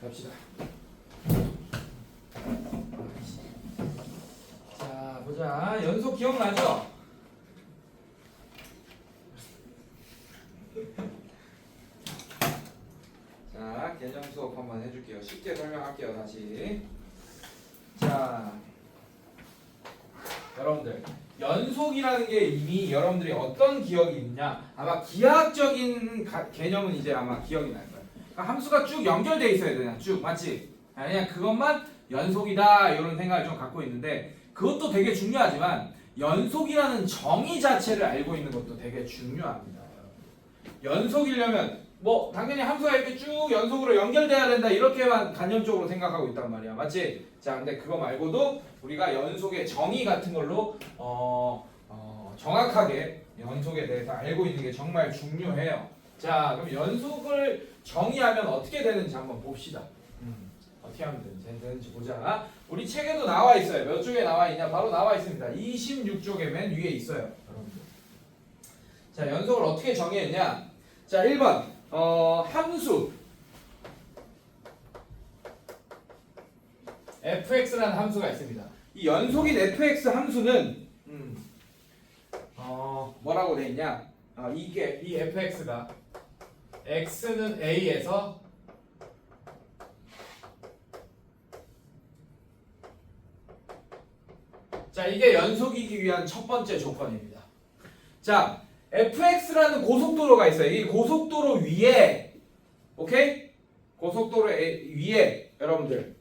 갑시다. 자, 보자. 연속 기억나죠? 자, 개념 수업 한번 해줄게요. 쉽게 설명할게요. 다시. 자, 여러분들 연속이라는 게 이미 여러분들이 어떤 기억이 있냐? 아마 기하학적인 개념은 이제 아마 기억이 날 거예요. 그러니까 함수가 쭉 연결돼 있어야 되냐? 쭉 맞지? 그냥 그것만 연속이다 이런 생각을 좀 갖고 있는데 그것도 되게 중요하지만 연속이라는 정의 자체를 알고 있는 것도 되게 중요합니다. 연속이려면 뭐 당연히 함수가 이렇게 쭉 연속으로 연결돼야 된다 이렇게만 간접적으로 생각하고 있단 말이야. 맞지? 자, 근데 그거 말고도 우리가 연속의 정의 같은 걸로 정확하게 연속에 대해서 알고 있는 게 정말 중요해요. 자, 그럼 연속을 정의하면 어떻게 되는지 한번 봅시다. 어떻게 하면 되는지 보자. 우리 책에도 나와 있어요. 몇 쪽에 나와 있냐? 바로 나와 있습니다. 26쪽에 맨 위에 있어요. 여러분들. 자, 연속을 어떻게 정의했냐? 자, 1번 함수 fx라는 함수가 있습니다. 이 연속인 fx 함수는 뭐라고 돼 있냐? 이게 이 fx가 x는 a에서 자, 이게 연속이기 위한 첫 번째 조건입니다. 자, fx라는 고속도로가 있어요. 이 고속도로 위에, 오케이? 고속도로 위에 여러분들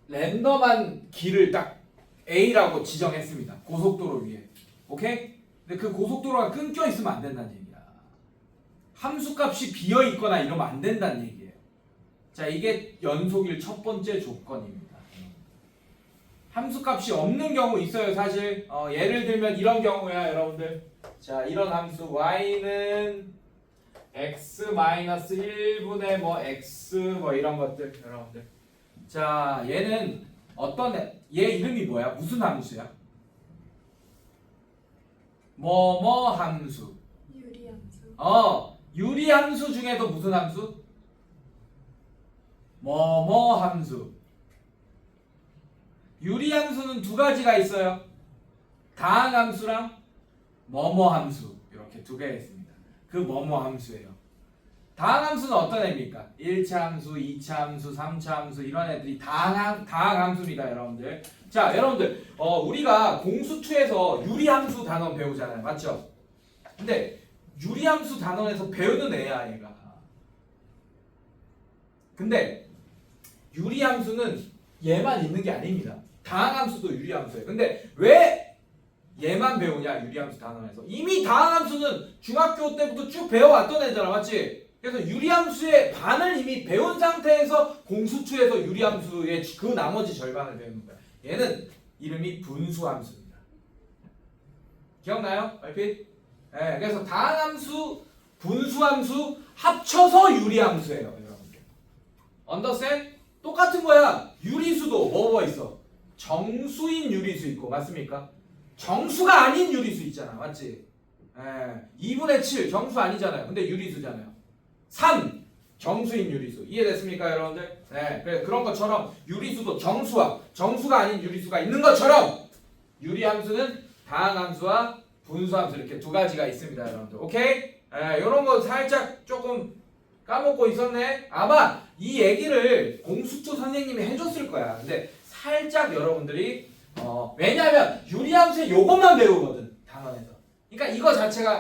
랜덤한 길을 딱 A라고 지정했습니다. 고속도로 위에, 오케이? 근데 그 고속도로가 끊겨 있으면 안 된다는 얘기야. 함수값이 비어 있거나 이러면 안 된다는 얘기예요. 자, 이게 연속일 첫 번째 조건입니다. 함수값이 없는 경우 있어요. 사실 예를 들면 이런 경우야 여러분들. 자, 이런 함수 y는 x-1분의 뭐 x 뭐 이런 것들 여러분들. 자, 얘는 얘 이름이 뭐야? 무슨 함수야? 뭐뭐 함수. 유리함수. 유리함수 중에도 무슨 함수? 뭐뭐 함수. 유리함수는 두 가지가 있어요. 다항함수랑 뭐뭐함수 이렇게 두 개 있습니다. 그 뭐뭐함수예요. 다항함수는 어떤 애입니까? 1차 함수, 2차 함수, 3차 함수 이런 애들이 다항함수입니다. 여러분들. 자, 여러분들 우리가 공수2에서 유리함수 단원 배우잖아요. 맞죠? 근데 유리함수 단원에서 배우는 애야 얘가. 근데 유리함수는 얘만 있는 게 아닙니다. 다항함수도 유리함수예요. 근데 왜 얘만 배우냐? 유리함수 단원에서 이미 다항함수는 중학교 때부터 쭉 배워왔던 애잖아. 맞지? 그래서 유리함수의 반을 이미 배운 상태에서 공수2에서 유리함수의 그 나머지 절반을 배우는 거야. 얘는 이름이 분수함수입니다. 기억나요? 얼핏? 네, 그래서 다항함수, 분수함수 합쳐서 유리함수예요. 여러분들. 언더스탠? 똑같은 거야. 유리수도 뭐 있어? 정수인 유리수 있고 맞습니까? 정수가 아닌 유리수 있잖아. 맞지? 2분의 7 정수 아니잖아요. 근데 유리수잖아요. 3 정수인 유리수. 이해됐습니까 여러분들? 네, 그런 것처럼 유리수도 정수가 아닌 유리수가 있는 것처럼 유리함수는 다항함수와 분수함수 이렇게 두 가지가 있습니다. 여러분들. 오케이? 이런 거 살짝 조금 까먹고 있었네. 아마 이 얘기를 공수2 선생님이 해줬을 거야. 근데 살짝 여러분들이 왜냐면 유리함수에 요것만 배우거든 단원에서. 그러니까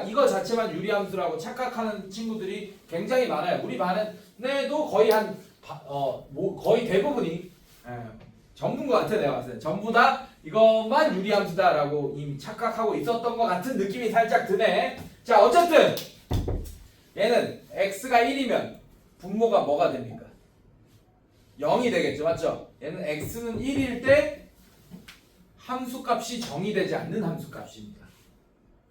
이거 자체만 유리함수라고 착각하는 친구들이 굉장히 많아요. 우리 반에도 거의 거의 대부분이 전부인 것 같아. 내가 봤을 때 전부 다 이것만 유리함수다라고 이미 착각하고 있었던 것 같은 느낌이 살짝 드네. 자, 어쨌든 얘는 x가 1이면 분모가 뭐가 됩니까? 0이 되겠죠. 맞죠? 얘는 x는 1일 때 함수값이 정의되지 않는 함수값입니다.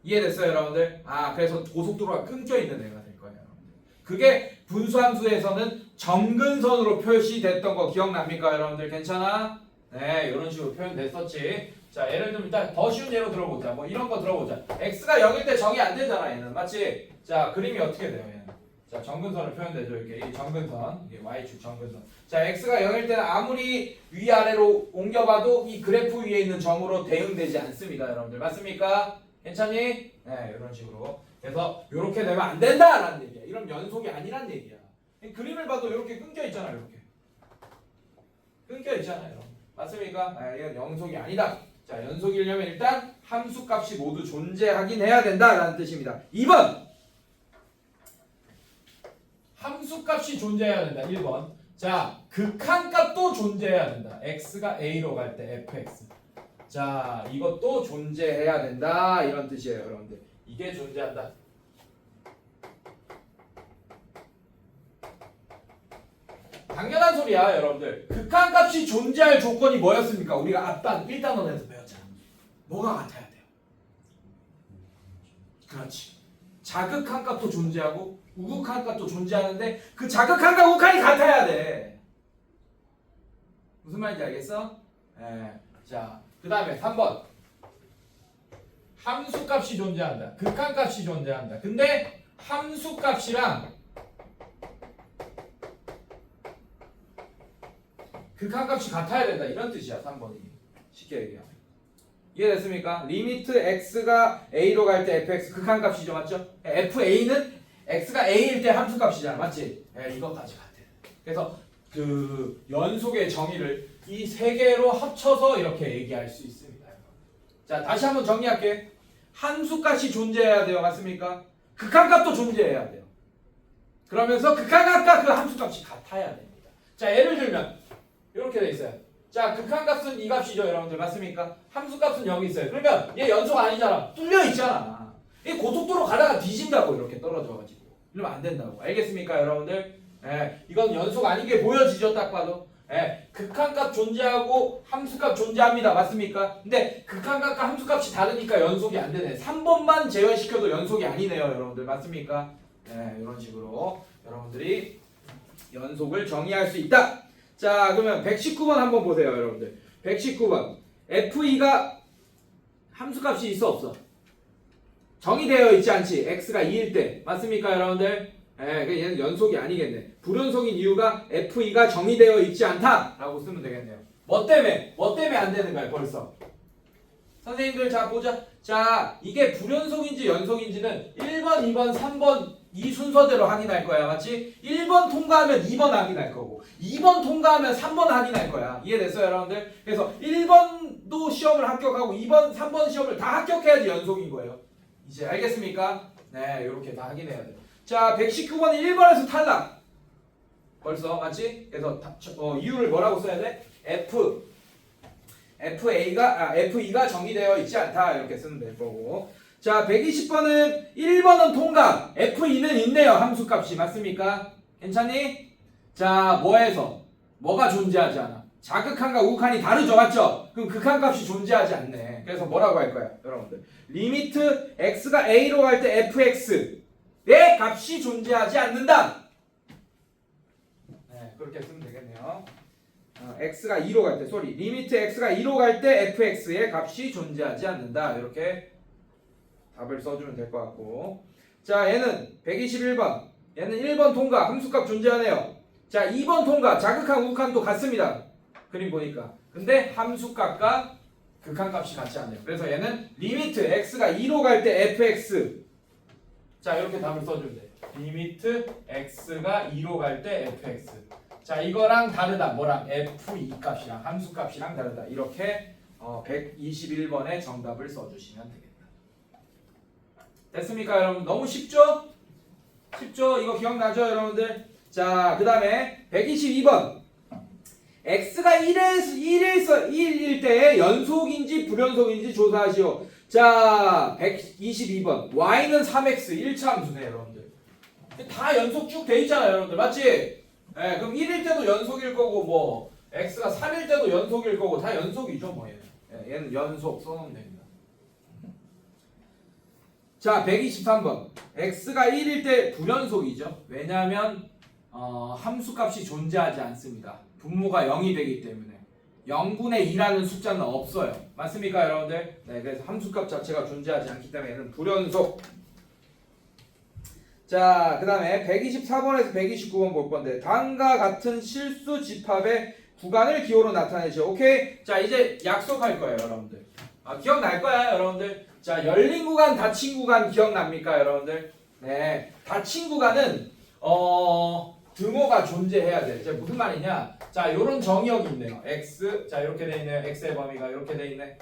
이해됐어요 여러분들? 그래서 고속도로가 끊겨있는 애가 될 거예요. 여러분들. 그게 분수함수에서는 점근선으로 표시됐던 거 기억납니까 여러분들? 괜찮아? 네, 이런 식으로 표현됐었지. 자, 예를 들면 일단 더 쉬운 예로 들어보자. 뭐 이런 거 들어보자. x가 0일 때 정의 안 되잖아 얘는. 맞지? 자, 그림이 어떻게 돼요 얘는? 자, 정근선을 표현되죠. 이렇게 이 정근선, 이게 y축 정근선. 자, x가 0일 때는 아무리 위아래로 옮겨봐도 이 그래프 위에 있는 점으로 대응되지 않습니다, 여러분들. 맞습니까? 괜찮니? 네, 이런 식으로. 그래서 이렇게 되면 안 된다라는 얘기야. 이런 연속이 아니란 얘기야. 그림을 봐도 이렇게 끊겨 있잖아요, 이렇게. 끊겨 있잖아요. 맞습니까? 네, 이건 연속이 아니다. 자, 연속이려면 일단 함수 값이 모두 존재하긴 해야 된다라는 뜻입니다. 2번. 함수 값이 존재해야 된다. 1번. 자, 극한값도 존재해야 된다. x가 a로 갈 때 fx. 자, 이것도 존재해야 된다. 이런 뜻이에요, 여러분들. 이게 존재한다. 당연한 소리야, 여러분들. 극한값이 존재할 조건이 뭐였습니까? 우리가 앞단 1단원에서 배웠잖아. 뭐가 같아야 돼요? 그렇지. 자극한값도 존재하고 우극한값도 존재하는데 그 자극한과 우극한이 같아야 돼. 무슨 말인지 알겠어? 자, 그 다음에 3번. 함수값이 존재한다. 극한값이 존재한다. 근데 함수값이랑 극한값이 같아야 된다. 이런 뜻이야. 3번이. 쉽게 얘기하면. 이해됐습니까? 리미트 x가 a로 갈 때 fx 극한값이죠. 맞죠? fa는 x가 a일 때 함수값이잖아. 맞지? 이것까지 같아. 그래서 그 연속의 정의를 이 세 개로 합쳐서 이렇게 얘기할 수 있습니다. 자, 다시 한번 정리할게. 함수값이 존재해야 돼요. 맞습니까? 극한값도 존재해야 돼요. 그러면서 극한값과 그 함수값이 같아야 됩니다. 자, 예를 들면 이렇게 돼 있어요. 자, 극한값은 이 값이죠, 여러분들. 맞습니까? 함수값은 여기 있어요. 그러면 얘 연속 아니잖아. 뚫려 있잖아. 이 고속도로 가다가 뒤진다고 이렇게 떨어져가지고. 이러면 안 된다고. 알겠습니까, 여러분들? 이건 연속 아닌 게 보여지죠, 딱 봐도. 극한값 존재하고 함수값 존재합니다. 맞습니까? 근데 극한값과 함수값이 다르니까 연속이 안 되네. 3번만 제외시켜도 연속이 아니네요, 여러분들. 맞습니까? 이런 식으로 여러분들이 연속을 정의할 수 있다. 자, 그러면 119번 한번 보세요, 여러분들. 119번. f2가 함수값이 있어, 없어? 정의되어 있지 않지? x가 2일 때. 맞습니까, 여러분들? 얘는 연속이 아니겠네. 불연속인 이유가 f2가 정의되어 있지 않다라고 쓰면 되겠네요. 뭐 때문에? 뭐 때문에 안 되는 거야, 벌써? 선생님들, 자, 보자. 자, 이게 불연속인지 연속인지는 1번, 2번, 3번 이 순서대로 확인할 거야. 맞지? 1번 통과하면 2번 확인할 거고 2번 통과하면 3번 확인할 거야. 이해됐어요, 여러분들? 그래서 1번도 시험을 합격하고 2번, 3번 시험을 다 합격해야지 연속인 거예요. 이제 알겠습니까? 네, 이렇게 다 확인해야 돼요. 자, 119번은 1번에서 탈락. 벌써 맞지? 그래서 이유를 뭐라고 써야 돼? f2가 정의되어 있지 않다. 이렇게 쓰면 될 거고. 자, 120번은 1번은 통과, f2는 있네요. 함수값이. 맞습니까? 괜찮니? 자, 뭐에서? 뭐가 존재하지 않아? 자극한과 우극한이 다르죠. 맞죠? 그럼 극한값이 존재하지 않네. 그래서 뭐라고 할 거야, 여러분들? 리미트 x가 a로 갈 때 fx의 값이 존재하지 않는다. 그렇게 쓰면 되겠네요. x가 2로 갈 때, 리미트 x가 2로 갈 때 fx의 값이 존재하지 않는다. 이렇게 답을 써주면 될 것 같고. 자, 얘는 121번. 얘는 1번 통과, 함수값 존재하네요. 자, 2번 통과, 자극한 우극한도 같습니다. 그림 보니까. 근데 함수값과 극한값이 같지 않네요. 그래서 얘는 리미트 x가 2로 갈 때 fx. 자, 이렇게 답을 써주면 돼. 리미트 x가 2로 갈 때 fx. 자, 이거랑 다르다. 뭐랑? f2 값이랑 함수값이랑 다르다. 이렇게 121번의 정답을 써주시면 되겠다. 됐습니까, 여러분? 너무 쉽죠? 쉽죠? 이거 기억나죠, 여러분들? 자, 그 다음에 122번. x가 1일 때 연속인지 불연속인지 조사하시오. 자, 122번. y는 3x 1차 함수네, 여러분들. 다 연속 쭉 돼 있잖아요, 여러분들. 맞지? 그럼 1일 때도 연속일 거고, 뭐 x가 3일 때도 연속일 거고, 다 연속이죠, 뭐 얘는. 얘는 연속 써놓으면 됩니다. 자, 123번. x가 1일 때 불연속이죠. 왜냐하면 함수값이 존재하지 않습니다. 분모가 0이 되기 때문에 0분의 2라는 숫자는 없어요. 맞습니까, 여러분들? 네, 그래서 함수값 자체가 존재하지 않기 때문에 얘는 불연속. 자, 그 다음에 124번에서 129번 볼 건데 다음과 같은 실수 집합의 구간을 기호로 나타내죠. 오케이? 자, 이제 약속할 거예요, 여러분들. 기억날 거야, 여러분들. 자, 열린 구간, 닫힌 구간 기억납니까, 여러분들? 네, 닫힌 구간은 등호가 존재해야 돼. 이제 무슨 말이냐? 자, 요런 정의역이 있네요. x, 자 이렇게 돼 있네요. x의 범위가 이렇게 돼 있네.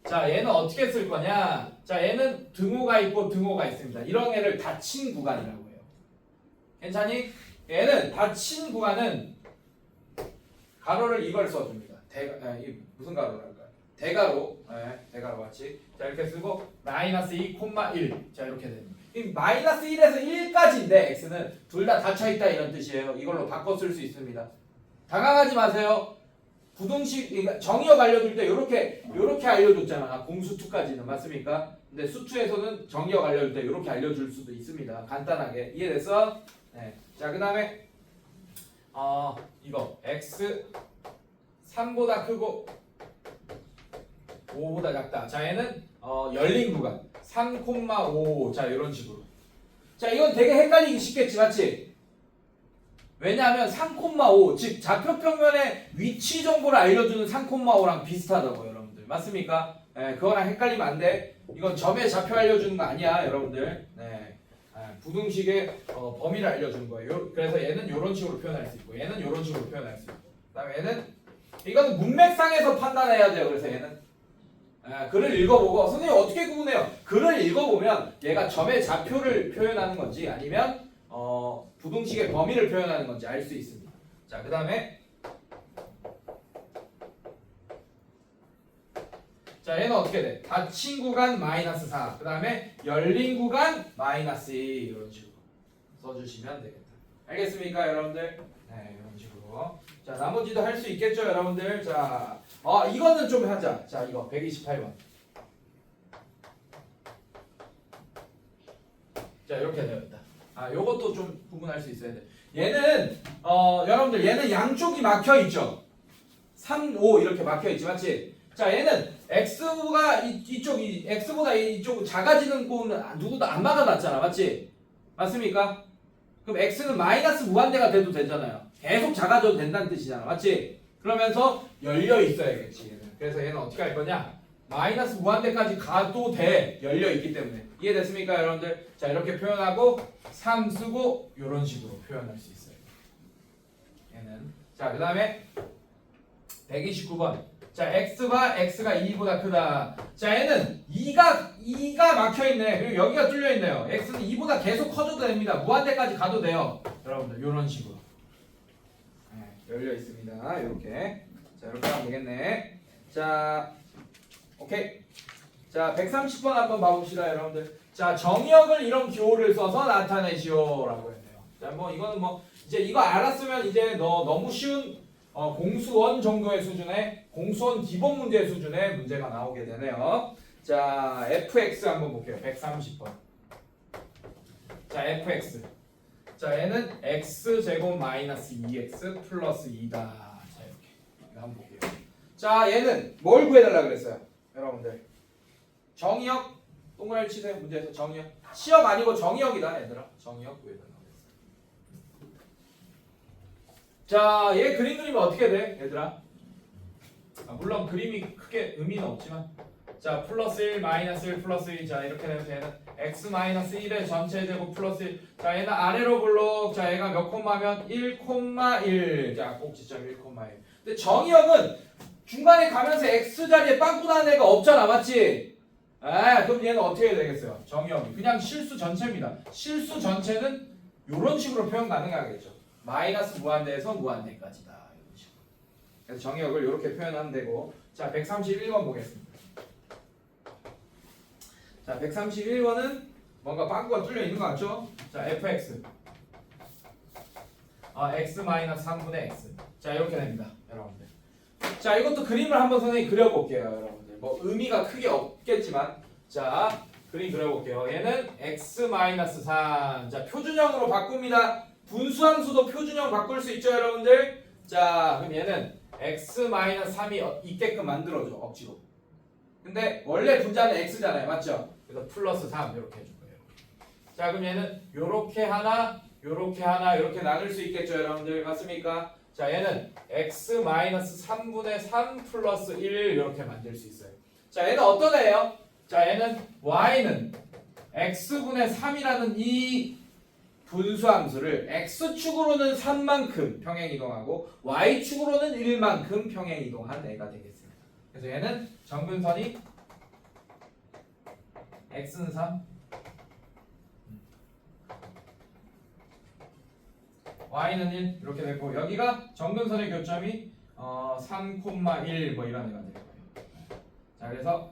자, 얘는 어떻게 쓸 거냐? 자, 얘는 등호가 있고 등호가 있습니다. 이런 애를 닫힌 구간이라고 해요. 괜찮니? 얘는 닫힌 구간은 가로를 이걸 써줍니다. 무슨 가로를 할까요? 대가로, 대가로 같이. 자, 이렇게 쓰고 마이너스 2,1. 자, 이렇게 됩니다. 이 마이너스 1에서 1까지인데 x는 둘 다 닫혀있다 이런 뜻이에요. 이걸로 바꿔 쓸 수 있습니다. 당황하지 마세요. 부등식 정의역 알려줄 때 요렇게 알려줬잖아. 공수2까지는 맞습니까? 근데 수투에서는 정의역 알려줄 때 이렇게 알려줄 수도 있습니다. 간단하게 이해됐어? 네. 자, 그 다음에 이거 x 3보다 크고 5보다 작다. 자, 얘는 열린 구간 3,5 자 이런 식으로. 자, 이건 되게 헷갈리기 쉽겠지, 맞지? 왜냐하면 3,5 즉 좌표 평면의 위치 정보를 알려주는 3,5랑 비슷하다고 여러분들 맞습니까? 네, 그거랑 헷갈리면 안 돼. 이건 점의 좌표 알려주는 거 아니야, 여러분들. 네, 부등식의 범위를 알려주는 거예요. 그래서 얘는 이런 식으로 표현할 수 있고, 얘는 이런 식으로 표현할 수 있고, 그다음에 얘는 이거는 문맥상에서 판단해야 돼요. 그래서 얘는 글을 읽어보고 선생님 어떻게 구분해요? 글을 읽어보면 얘가 점의 좌표를 표현하는 건지 아니면 부등식의 범위를 표현하는 건지 알 수 있습니다. 자, 그 다음에 자, 얘는 어떻게 돼? 닫힌 구간 마이너스 4. 그 다음에 열린 구간 마이너스 2. 이런 식으로 써주시면 되겠다. 알겠습니까, 여러분들? 네, 이런 식으로. 자, 나머지도 할 수 있겠죠, 여러분들? 자, 이거는 좀 하자. 자, 이거 128번. 자, 이렇게 되어 있다. 요것도 좀 구분할 수 있어야 돼. 얘는 여러분들 얘는 양쪽이 막혀 있죠. 3, 5 이렇게 막혀 있지, 맞지? 자, 얘는 x가 이쪽이 x보다 이쪽 작아지는 꼴은 누구도 안 막아놨잖아, 맞지? 맞습니까? 그럼 x는 마이너스 무한대가 돼도 되잖아요. 계속 작아져도 된다는 뜻이잖아, 맞지? 그러면서 열려 있어야겠지, 얘는. 그래서 얘는 어떻게 할 거냐? 마이너스 무한대까지 가도 돼. 열려 있기 때문에. 이해됐습니까, 여러분들? 자, 이렇게 표현하고 3 쓰고 이런 식으로 표현할 수 있어요. 얘는. 자, 그 다음에 129번. 자, x가 2보다 크다. 자, 얘는 2가 막혀있네. 그리고 여기가 뚫려있네요. x는 2보다 계속 커져도 됩니다. 무한대까지 가도 돼요. 여러분들, 이런 식으로. 열려 있습니다. 이렇게. 자, 이렇게 하면 되겠네. 자, 오케이. 자, 130번 한번 봐봅시다, 여러분들. 자, 정의역을 이런 기호를 써서 나타내시오라고 했네요. 자, 뭐 이거는 뭐 이제 이거 알았으면 이제 너무 쉬운 공수원 정도의 수준의 공수원 기본 문제 수준의 문제가 나오게 되네요. 자, fx 한번 볼게요. 130번. 자, fx. 자, 얘는 x제곱 마이너스 2x 플러스 2다. 자, 이렇게. 이거 한번 볼게요. 자, 얘는 뭘 구해달라 그랬어요? 여러분들. 정의역. 동그라미 치세요. 문제에서 정의역. 시역 아니고 정의역이다, 얘들아. 정의역 구해달라 그랬어요. 자, 얘 그림 그리면 어떻게 돼, 얘들아? 물론 그림이 크게 의미는 없지만. 자, 플러스 1, 마이너스 1, 플러스 2. 자, 이렇게 되면 얘는 x 마이너스 1의 전체 제곱 플러스 1. 자, 얘는 아래로 블록. 자, 얘가 몇 콤마면 1,1. 자, 꼭지점 1,1. 근데 정의역은 중간에 가면서 x 자리에 빵꾸 나는 애가 없잖아, 맞지? 그럼 얘는 어떻게 해야 되겠어요? 정의역이 그냥 실수 전체입니다. 실수 전체는 이런 식으로 표현 가능하겠죠. 마이너스 무한대에서 무한대까지다. 이런 식으로. 그래서 정의역을 이렇게 표현하면 되고. 자, 131번 보겠습니다. 자, 131번은 뭔가 빵꾸가 뚫려 있는 거 같죠? 자, fx. x 3분의 x. 자, 이렇게 됩니다, 여러분들. 자, 이것도 그림을 한번 선생님이 그려볼게요, 여러분들. 뭐 의미가 크게 없겠지만, 자, 그림 그려볼게요. 얘는 x 3. 자, 표준형으로 바꿉니다. 분수함수도 표준형 바꿀 수 있죠, 여러분들. 자, 그럼 얘는 x 3이 있게끔 만들어줘, 억지로. 근데 원래 분자는 x잖아요, 맞죠? 그래서 플러스 3 이렇게 해줄 거예요. 자 그럼 얘는 요렇게 하나 요렇게 하나 요렇게 나눌 수 있겠죠 여러분들 맞습니까? 자 얘는 x-3분의 3 플러스 1 이렇게 만들 수 있어요. 자 얘는 어떤 애예요? 자 얘는 y는 x분의 3이라는 이 분수함수를 x축으로는 3만큼 평행이동하고 y축으로는 1만큼 평행이동한 애가 되겠습니다. 그래서 얘는 정근선이 x는 3 y는 1 이렇게 됐고 여기가 정근선의 교점이 3,1 뭐 이런 애가 될 거예요. 자 그래서